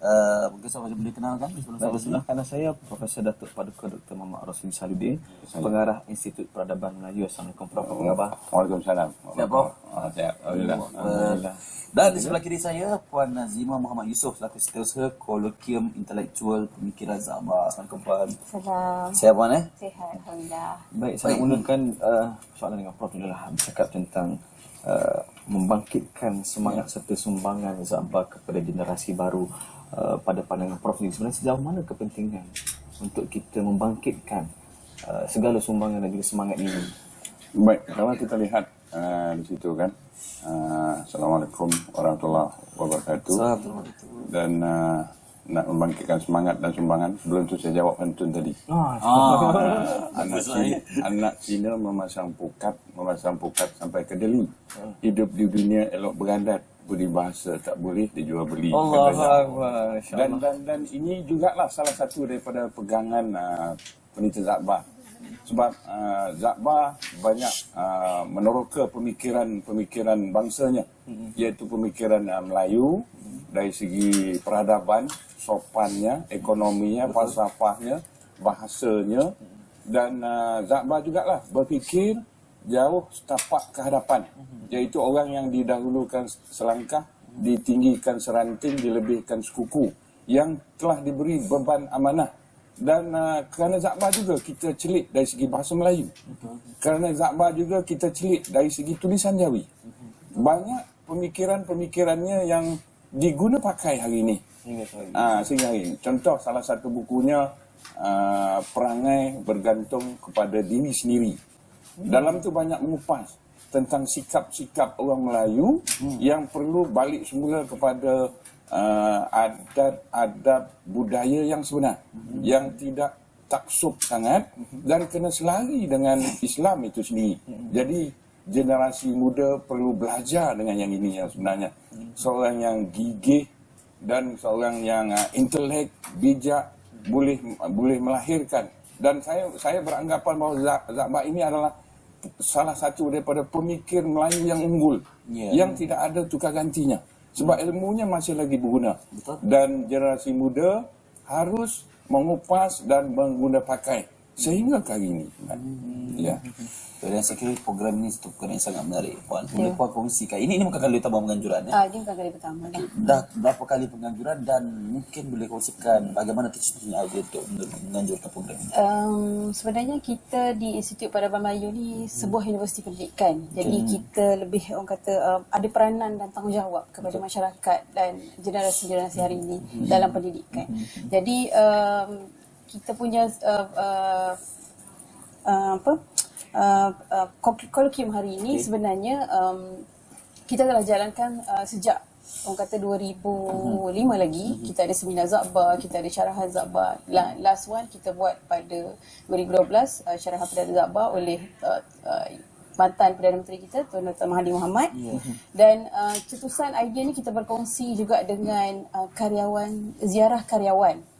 Mungkin saya boleh kenalkan Karena saya Profesor Datuk Paduka Dr. Muhammad Rosli Saludin, Pengarah Institut Peradaban Melayu. Assalamualaikum Prof. Apa khabar? Waalaikumsalam. Siap, Prof? Siap. Alhamdulillah. Dan di sebelah kiri saya Puan Nazima Muhammad Yusof selaku Setiausaha Kolokium Intelektual Pemikiran Za'bah. Assalamualaikum Puan. Salam. Sihat Puan Sihat, Alhamdulillah. Baik, saya mulakan soalan dengan Prof adalah bercakap tentang membangkitkan semangat serta sumbangan Za'bah kepada generasi baru. Pada pandangan Prof ini sebenarnya sejauh mana kepentingan untuk kita membangkitkan segala sumbangan dan juga semangat ini? Baik, kalau kita lihat di situ kan, Assalamualaikum warahmatullahi wabarakatuh. Dan nak membangkitkan semangat dan sumbangan, sebelum itu saya jawab pantun tadi. Anak Cina memasang pukat sampai ke Delhi. Hidup di dunia elok beradat, budi bahasa tak boleh dijual beli. Dan ini jugalah salah satu daripada pegangan peneliti Za'bah. Sebab Za'bah banyak meneroka pemikiran bangsanya, iaitu pemikiran Melayu dari segi peradaban, sopannya, ekonominya, falsafahnya, bahasanya. Dan Za'bah jugalah berfikir jauh setapak ke hadapan, iaitu orang yang didahulukan selangkah, ditinggikan seranting, dilebihkan sekuku, yang telah diberi beban amanah. Dan kerana Za'bah juga kita celik dari segi bahasa Melayu. Kerana Za'bah juga kita celik dari segi tulisan Jawi. Banyak pemikirannya yang diguna pakai hari ini. Sehingga hari ini. Contoh salah satu bukunya, Perangai Bergantung kepada Diri Sendiri. Dalam tu banyak mengupas tentang sikap-sikap orang Melayu yang perlu balik semula kepada adat budaya yang sebenar, yang tidak taksub sangat dan kena selari dengan Islam itu sendiri. Jadi generasi muda perlu belajar dengan yang ini yang sebenarnya. Seorang yang gigih dan seorang yang intelek, bijak, boleh melahirkan. Dan saya beranggapan bahawa Za'bah ini adalah salah satu daripada pemikir Melayu yang unggul, yang tidak ada tukar gantinya. Sebab ilmunya masih lagi berguna. Dan generasi muda harus mengupas dan mengguna pakai sehingga ke hari ini. Dan saya kira program ini satu program yang sangat menarik, Puan. Boleh Puan kongsikan. Ini bukan kali pertama penganjuran. Ini bukan kali pertama. Dah berapa kali penganjuran dan mungkin boleh kongsikan bagaimana tercetusnya idea untuk menganjurkan program ini? Sebenarnya kita di Institut Peradaban Melayu ni sebuah universiti pendidikan. Jadi kita lebih orang kata ada peranan dan tanggungjawab kepada masyarakat dan generasi-generasi hari ini dalam pendidikan. Jadi kita punya kolokium hari ini sebenarnya kita telah jalankan sejak orang kata 2005 lagi. Kita ada seminar Za'bah, kita ada syarahan Za'bah. Last one kita buat pada 2012, syarahan Perdana Za'bah oleh mantan Perdana Menteri kita Tuan Dr. Mahathir Mohamad. Dan cetusan idea ni kita berkongsi juga dengan ziarah karyawan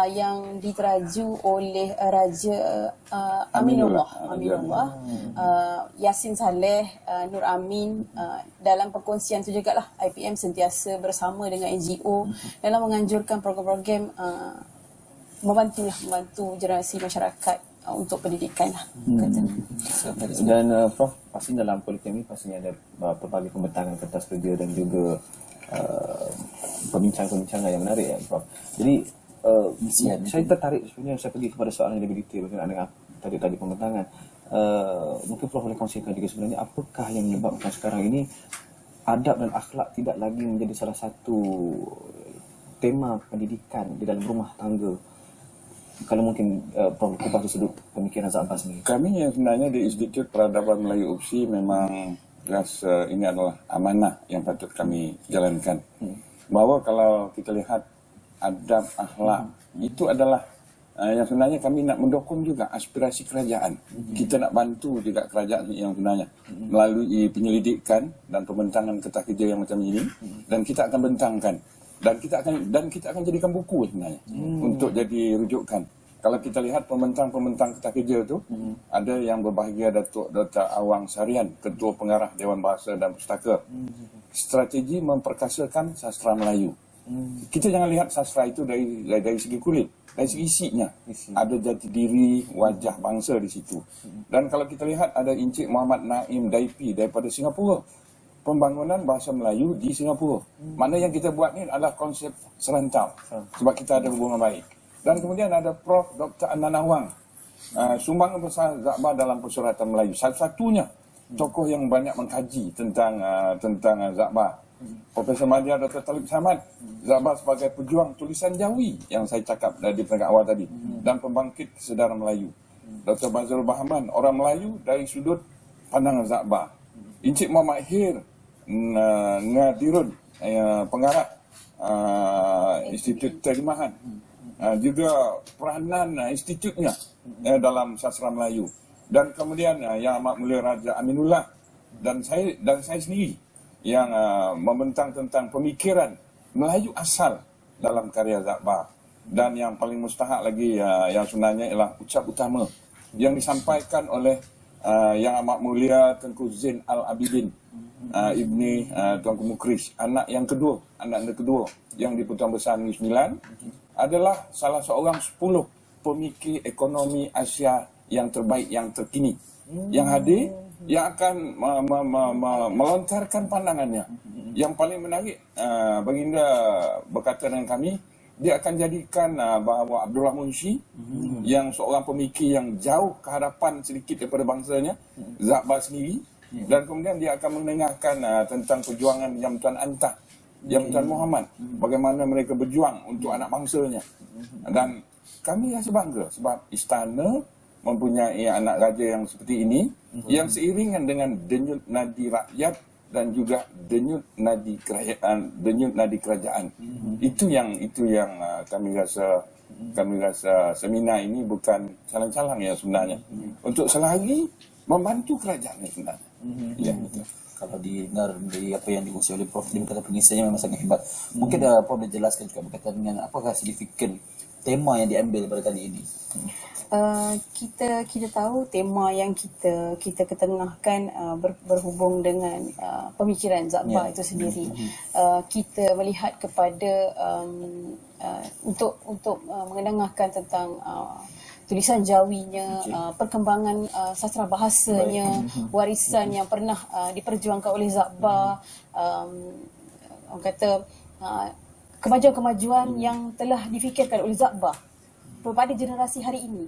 yang diteraju oleh Raja Aminullah, Yasin Saleh, Nur Amin. Dalam perkongsian itu juga lah IPM sentiasa bersama dengan NGO dalam menganjurkan program-program membantu generasi masyarakat untuk pendidikan lah. Dan Prof, pasti dalam politik ini pastinya ada pelbagai pembentangan kertas kerja dan juga perbincangan yang menarik, Prof. Jadi saya tertarik sebenarnya, saya pergi kepada soalan yang lebih detail berkenaan dengan tadi pembentangan. Mungkin Prof boleh kongsikan juga sebenarnya apakah yang menyebabkan sekarang ini adab dan akhlak tidak lagi menjadi salah satu tema pendidikan di dalam rumah tangga. Kalau mungkin Prof kupas sudut pemikiran Za'bah sendiri. Kami yang sebenarnya di Institut Peradaban Melayu UPSI memang jelas ini adalah amanah yang patut kami jalankan. Bahawa kalau kita lihat adab, akhlak, itu adalah yang sebenarnya kami nak mendukung juga aspirasi kerajaan. Kita nak bantu juga kerajaan yang sebenarnya melalui penyelidikan dan pembentangan kertas kerja yang macam ini, dan kita akan bentangkan dan kita akan jadikan buku sebenarnya untuk jadi rujukan. Kalau kita lihat pembentang kertas kerja itu, ada yang berbahagia Datuk Dr. Awang Sarian, Ketua Pengarah Dewan Bahasa dan Pustaka. Strategi memperkasakan sastra Melayu. Kita jangan lihat sastra itu dari segi kulit, dari segi isinya. Ada jati diri, wajah bangsa di situ. Dan kalau kita lihat ada Encik Muhammad Naim Daipi daripada Singapura. Pembangunan bahasa Melayu di Singapura. Mana yang kita buat ni adalah konsep serantau. Sebab kita ada hubungan baik. Dan kemudian ada Prof. Dr. Anana Wang. Sumbangan besar Zakbar dalam persuratan Melayu. Satu-satunya tokoh yang banyak mengkaji tentang Zakbar. Profesor Madya Dr. Talib Samad. Zakbar sebagai pejuang tulisan Jawi yang saya cakap di peringkat awal tadi. Dan pembangkit kesedaran Melayu. Dr. Bazrul Bahman, orang Melayu dari sudut pandangan Zakbar. Encik Muhammad Hir Ngadirun, pengarah Institut Terjemahan. Juga peranan institutnya dalam sastra Melayu. Dan kemudian Yang Amat Mulia Raja Aminullah dan saya sendiri yang membentang tentang pemikiran Melayu asal dalam karya Zakbar. Dan yang paling mustahak lagi yang sebenarnya ialah ucap utama yang disampaikan oleh Yang Amat Mulia Tengku Zain Al-Abidin Ibni Tuanku Mukris, anak kedua yang di Pertuan Besar Negeri Sembilan, adalah salah seorang 10 pemikir ekonomi Asia yang terbaik, yang terkini, yang hadir, yang akan melontarkan pandangannya. Yang paling menarik, Baginda berkata dengan kami, dia akan jadikan bahawa Abdullah Munshi, yang seorang pemikir yang jauh ke hadapan sedikit daripada bangsanya, Zakbar sendiri, dan kemudian dia akan mendengarkan tentang perjuangan Yang Tuan Antah, Yang Tuan Muhammad, bagaimana mereka berjuang untuk anak bangsanya. Dan kami rasa bangga sebab istana mempunyai anak raja yang seperti ini, yang seiringan dengan denyut nadi rakyat dan juga denyut nadi kerajaan. Itu yang kami rasa seminar ini bukan calang-calang ya sebenarnya. Untuk selagi membantu kerajaan ini sebenarnya. Ya, betul. Kalau didengar dari apa yang dikongsi oleh Prof, dia berkata pengisiannya memang sangat hebat. Mungkin Prof boleh jelaskan juga berkaitan dengan apakah signifikan tema yang diambil pada kali ini. Kita tahu tema yang kita ketengahkan berhubung dengan pemikiran Zakbar itu sendiri. Kita melihat kepada untuk mengendengahkan tentang tulisan Jawinya, perkembangan sastra bahasanya, warisan yang pernah diperjuangkan oleh Zakbar, orang kata kemajuan-kemajuan yang telah difikirkan oleh Zakbar pada generasi hari ini.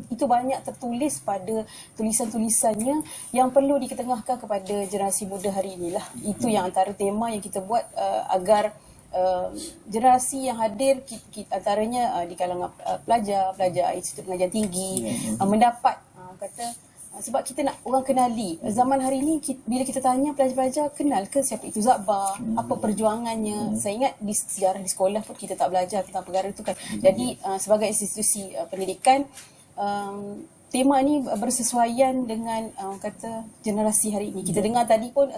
Itu banyak tertulis pada tulisan-tulisannya yang perlu diketengahkan kepada generasi muda hari inilah. Itu yang antara tema yang kita buat agar generasi yang hadir, antaranya di kalangan pelajar Institut Pengajian Tinggi, mendapat sebab kita nak orang kenali. Zaman hari ini bila kita tanya pelajar-pelajar, kenal ke siapa itu Zakbar, apa perjuangannya. Saya ingat di sejarah di sekolah pun kita tak belajar tentang perkara itu kan. Jadi sebagai institusi pendidikan, tema ni bersesuaian dengan generasi hari ini. Kita dengar tadi pun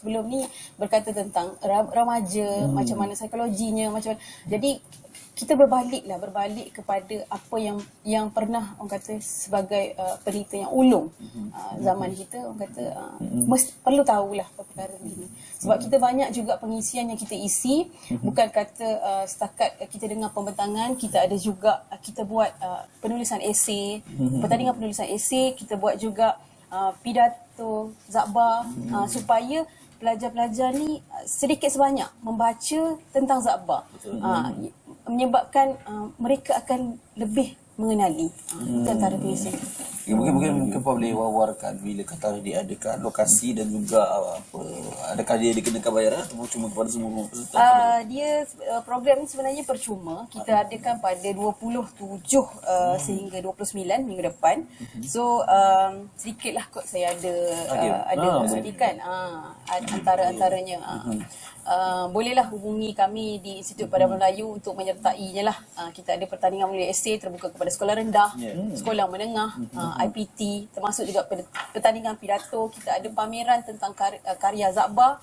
sebelum ni berkata tentang remaja, macam mana psikologinya, macam mana. Jadi kita berbalik kepada apa yang pernah orang kata sebagai peneliti yang ulung zaman kita, orang kata perlu tahulah perkara ini. Sebab kita banyak juga pengisian yang kita isi, bukan kata setakat kita dengar pembentangan, kita ada juga kita buat penulisan esei, pertandingan penulisan esei, kita buat juga pidato Zakbar, supaya pelajar-pelajar ni sedikit sebanyak membaca tentang Zakbar. Menyebabkan mereka akan lebih mengenali antara pengisian. Mungkin Prof boleh wawarkan bila kata diadakan lokasi dan juga adakah dia dikenakan bayaran atau cuma kepada semua peserta? Dia program ni sebenarnya percuma. Kita adakan pada 27 sehingga 29 minggu depan. So sedikitlah kot saya ada sedikan antara-antaranya. Bolehlah hubungi kami di Institut Pada Melayu untuk menyertainya lah. Kita ada pertandingan menulis esei terbuka kepada sekolah rendah, sekolah menengah, IPT, termasuk juga pertandingan pidato. Kita ada pameran tentang karya Zakbar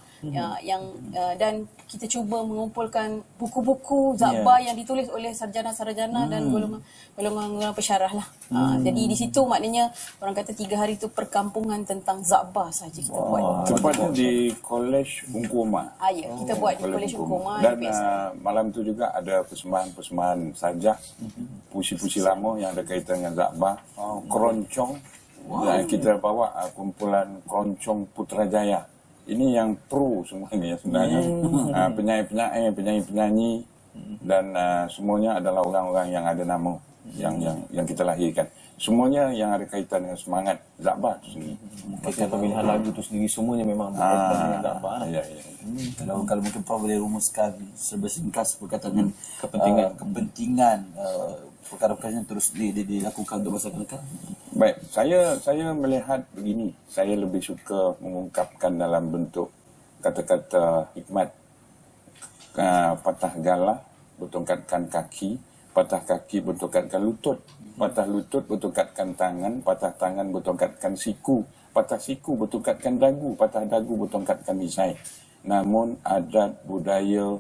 Dan kita cuba mengumpulkan buku-buku Zakba yang ditulis oleh sarjana-sarjana dan golongan pensyarah lah. Jadi di situ maknanya orang kata 3 hari itu perkampungan tentang Zakba saja kita buat. Tepatnya di Kolej Ungkuma. Ya, kita buat di Kolej Ungkuma. Dan malam tu juga ada persembahan-persembahan sajak, puisi-puisi lama yang ada kaitan dengan Zakba, keroncong. Dan kita bawa kumpulan keroncong Putrajaya. Ini yang pro semua ni sebenarnya. Penyanyi-penyanyi dan semuanya adalah orang-orang yang ada nama yang kita lahirkan. Semuanya yang ada kaitan dengan semangat Zakba itu sendiri. Kaitan pemilihan lagu itu sendiri semuanya memang berkaitan dengan Zakba. Ya. Kalau mungkin Prof boleh rumuskan sebersingkas berkaitan dengan kepentingan perkara-perkara yang terus dilakukan untuk masyarakat. Baik, saya melihat begini. Saya lebih suka mengungkapkan dalam bentuk kata-kata hikmat. Patah galah bertongkatkan kaki, patah kaki bertongkatkan lutut, patah lutut bertongkatkan tangan, patah tangan bertongkatkan siku, patah siku bertongkatkan dagu, patah dagu bertongkatkan misai. Namun adat budaya,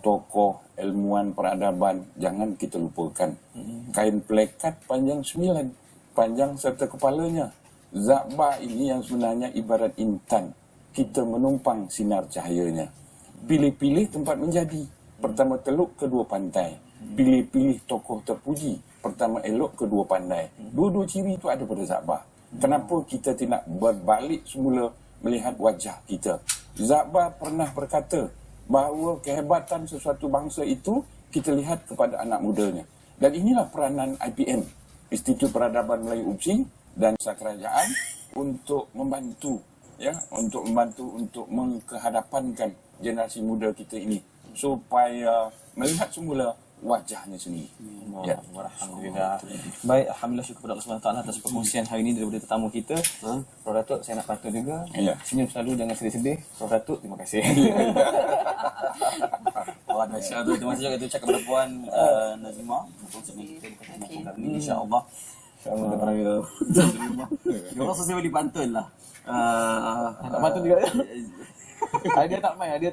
tokoh ilmuwan peradaban jangan kita lupakan. Kain plekat panjang 9, panjang serta kepalanya. Zakba ini yang sebenarnya ibarat intan. Kita menumpang sinar cahayanya. Pilih-pilih tempat menjadi. Pertama teluk, kedua pantai. Pilih-pilih tokoh terpuji. Pertama elok, kedua pandai. Dua-dua ciri itu ada pada Zakba. Kenapa kita tidak berbalik semula melihat wajah kita? Zakba pernah berkata bahawa kehebatan sesuatu bangsa itu kita lihat kepada anak mudanya. Dan inilah peranan IPM, Institut Peradaban Melayu UPSI dan Kerajaan untuk membantu untuk menghadapankan generasi muda kita ini supaya melihat semula wajahnya sendiri. Alhamdulillah. Baik, alhamdulillah syukur kepada Allah SWT atas perkongsian hari ini daripada tetamu kita. Prof Datuk, saya nak pantau juga. Senyum selalu, jangan sedih-sedih. Prof Datuk, terima kasih. Wah, dahsyat tu. Terima kasih juga cakap kepada Puan Nazimah. InsyaAllah. InsyaAllah kita pernah kita. Dia orang sosial di Banten lah. Tak pantau juga. Dia tak main. Dia